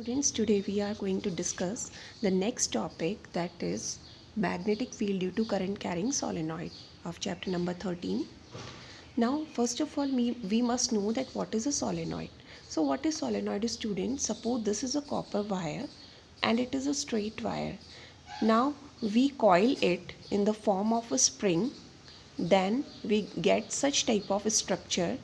Students, today we are going to discuss the next topic, that is magnetic field due to current carrying solenoid of chapter number 13. Now, first of all, we must know that what is a solenoid. So, what is solenoid, students? Suppose this is a copper wire and it is a straight wire. Now, we coil it in the form of a spring, then we get such type of structure.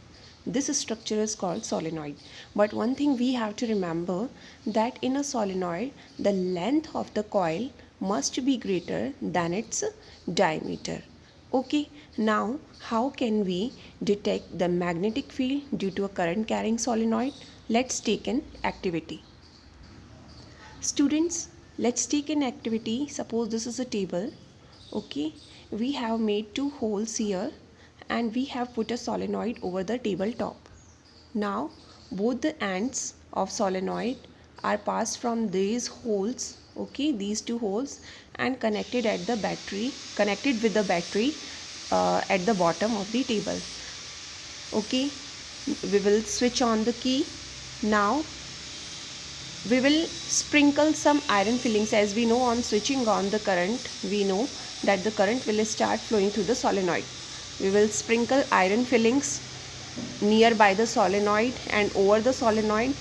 This structure is called solenoid. But one thing we have to remember, that in a solenoid the length of the coil must be greater than its diameter. Okay, now how can we detect the magnetic field due to a current carrying solenoid? Let's take an activity. Students, let's take an activity. Suppose this is a table. Okay, we have made two holes here and we have put a solenoid over the table top. Now both the ends of solenoid are passed from these holes, okay, these two holes, and connected with the battery at the bottom of the table. Okay, we will switch on the key. Now we will sprinkle some iron fillings. As we know, on switching on the current, we know that the current will start flowing through the solenoid. We will sprinkle iron fillings nearby the solenoid and over the solenoid.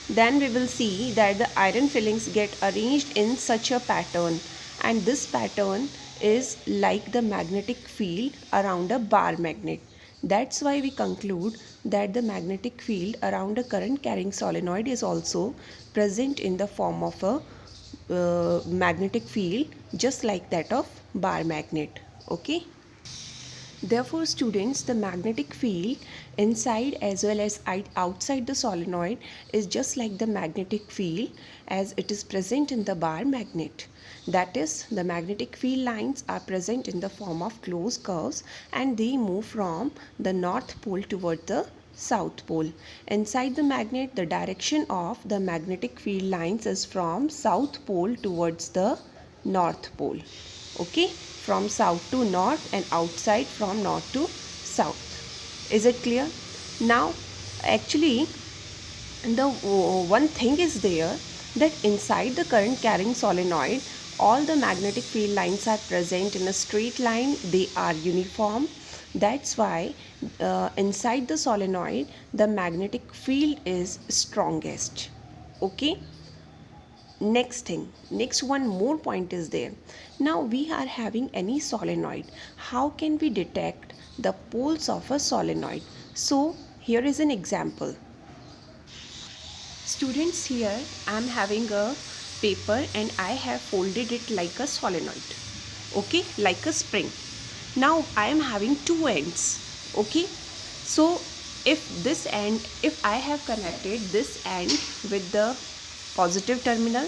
Then we will see that the iron fillings get arranged in such a pattern, and this pattern is like the magnetic field around a bar magnet. That's why we conclude that the magnetic field around a current carrying solenoid is also present in the form of a magnetic field just like that of bar magnet. Okay. Therefore, students, the magnetic field inside as well as outside the solenoid is just like the magnetic field as it is present in the bar magnet. That is, the magnetic field lines are present in the form of closed curves and they move from the north pole toward the south pole. Inside the magnet, the direction of the magnetic field lines is from south pole towards the north pole. Okay, from south to north and outside from north to south. Is it clear? Now actually the one thing is there, that inside the current carrying solenoid all the magnetic field lines are present in a straight line. They are uniform. That's why inside the solenoid the magnetic field is strongest. Okay. Next one more point is there. Now we are having any solenoid. How can we detect the poles of a solenoid? So here is an example. Students, here I am having a paper and I have folded it like a solenoid. Okay, like a spring. Now I am having two ends. Okay, so if I have connected this end with the positive terminal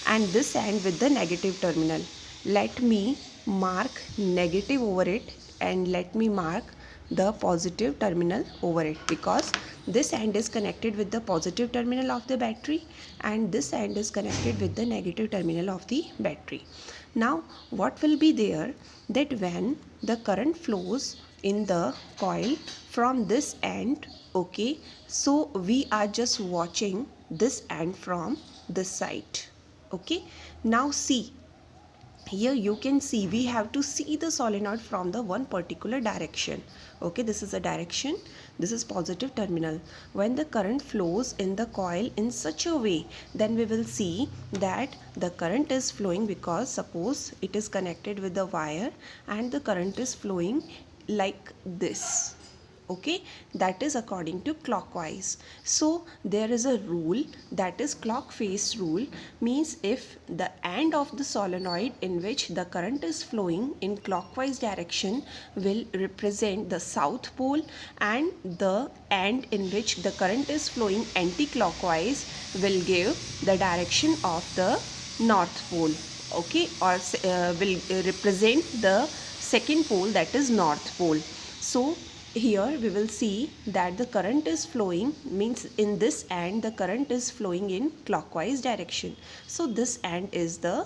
and this end with the negative terminal, let me mark negative over it and let me mark the positive terminal over it, because this end is connected with the positive terminal of the battery and this end is connected with the negative terminal of the battery. Now what will be there, that when the current flows in the coil from this end, okay, so we are just watching this end from this side. Okay, now see, here you can see we have to see the solenoid from the one particular direction. Okay, this is a direction, this is positive terminal. When the current flows in the coil in such a way, then we will see that the current is flowing, because suppose it is connected with the wire and the current is flowing like this. Okay, that is according to clockwise. So there is a rule, that is clock face rule, means if the end of the solenoid in which the current is flowing in clockwise direction will represent the south pole, and the end in which the current is flowing anti-clockwise will give the direction of the north pole. Okay, or will represent the second pole, that is north pole. So here we will see that the current is flowing, means in this end the current is flowing in clockwise direction. So this end is the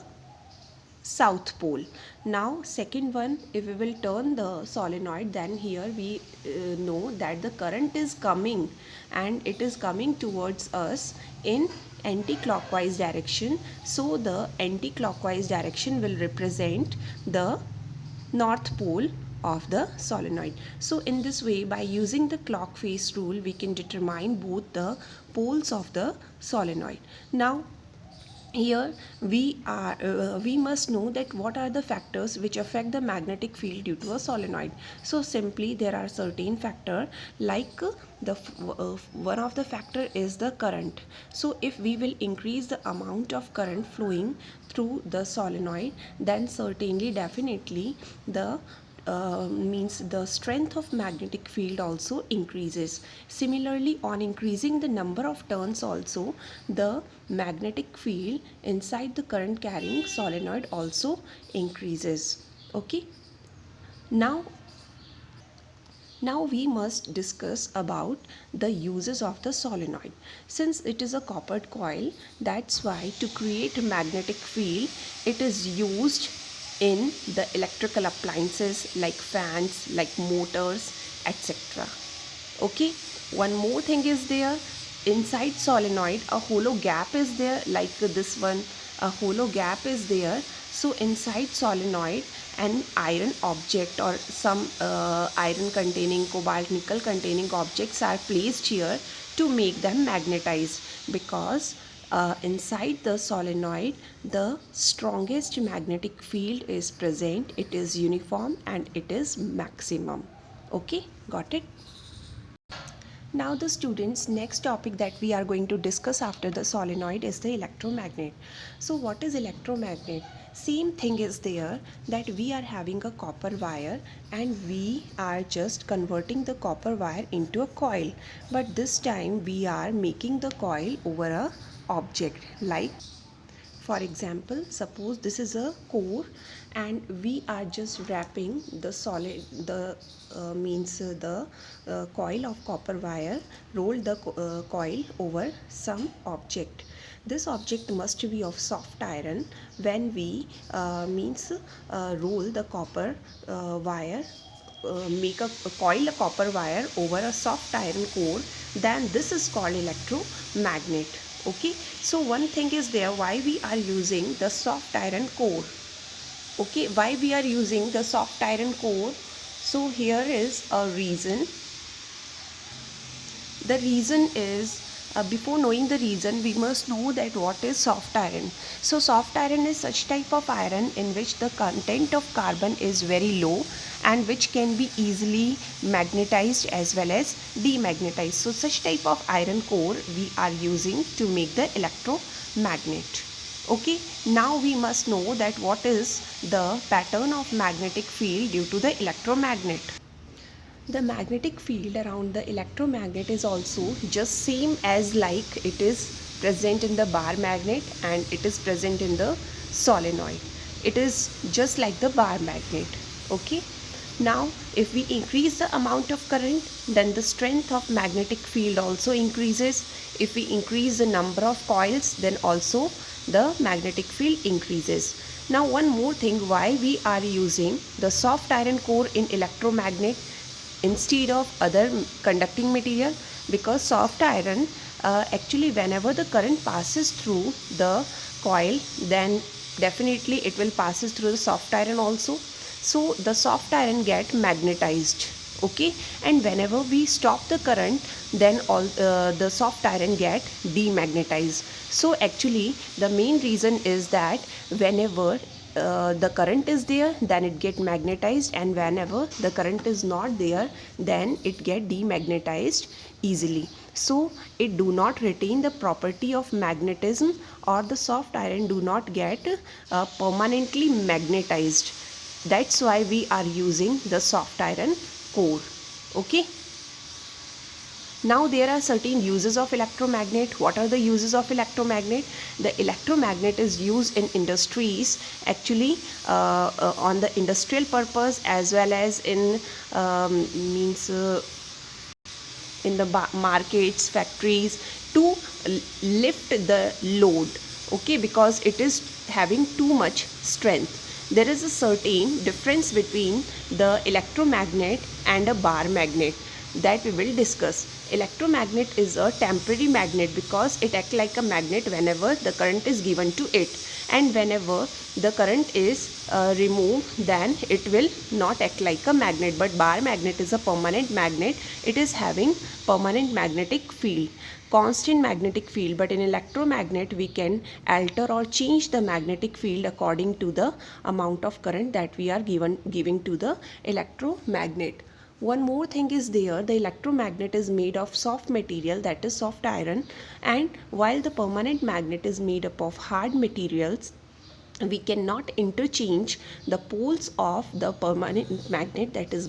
south pole. Now second one, if we will turn the solenoid, then here we know that the current is coming and it is coming towards us in anti-clockwise direction. So the anti-clockwise direction will represent the north pole of the solenoid. So in this way, by using the clock face rule, we can determine both the poles of the solenoid. Now here we must know that what are the factors which affect the magnetic field due to a solenoid. So simply there are certain factor, like one of the factor is the current. So if we will increase the amount of current flowing through the solenoid, then certainly definitely the means the strength of magnetic field also increases. Similarly, on increasing the number of turns also, the magnetic field inside the current carrying solenoid also increases. Okay. Now we must discuss about the uses of the solenoid. Since it is a coppered coil, that's why to create a magnetic field, it is used in the electrical appliances like fans, like motors, etc. Okay, one more thing is there. Inside solenoid, a hollow gap is there, like this one, a hollow gap is there. So inside solenoid, an iron object or some iron containing, cobalt, nickel containing objects are placed here to make them magnetized, because inside the solenoid the strongest magnetic field is present. It is uniform and it is maximum. Okay, got it? Now the students, next topic that we are going to discuss after the solenoid is the electromagnet. So what is electromagnet? Same thing is there, that we are having a copper wire and we are just converting the copper wire into a coil. But this time we are making the coil over a object, like for example, suppose this is a core and we are just wrapping the coil of copper wire, roll the coil over some object. This object must be of soft iron. When we roll the copper wire, make a coil a copper wire over a soft iron core, then this is called electromagnet. Okay, so one thing is there, why we are using the soft iron core. Okay, why we are using the soft iron core? So here is a reason. The reason is, before knowing the reason, we must know that what is soft iron. So soft iron is such type of iron in which the content of carbon is very low and which can be easily magnetized as well as demagnetized. So such type of iron core we are using to make the electromagnet. Okay, now we must know that what is the pattern of magnetic field due to the electromagnet. The magnetic field around the electromagnet is also just same as like it is present in the bar magnet and it is present in the solenoid. It is just like the bar magnet. Okay. Now if we increase the amount of current, then the strength of magnetic field also increases. If we increase the number of coils, then also the magnetic field increases. Now one more thing, why we are using the soft iron core in electromagnet instead of other conducting material? Because soft iron, actually whenever the current passes through the coil, then definitely it will passes through the soft iron also. So the soft iron get magnetized. Okay, and whenever we stop the current, then all the soft iron get demagnetized. So actually the main reason is that whenever the current is there, then it get magnetized, and whenever the current is not there, then it get demagnetized easily. So it do not retain the property of magnetism, or the soft iron do not get permanently magnetized. That's why we are using the soft iron core. Okay. Now there are certain uses of electromagnet. What are the uses of electromagnet? The electromagnet is used in industries, actually on the industrial purpose, as well as in in the markets, factories, to lift the load. Okay, because it is having too much strength. There is a certain difference between the electromagnet and a bar magnet that we will discuss. Electromagnet is a temporary magnet because it acts like a magnet whenever the current is given to it, and whenever the current is removed, then it will not act like a magnet. But bar magnet is a permanent magnet. It is having permanent magnetic field, constant magnetic field. But in electromagnet we can alter or change the magnetic field according to the amount of current that we are giving to the electromagnet. One more thing is there, the electromagnet is made of soft material, that is soft iron, and while the permanent magnet is made up of hard materials, we cannot interchange the poles of the permanent magnet, that is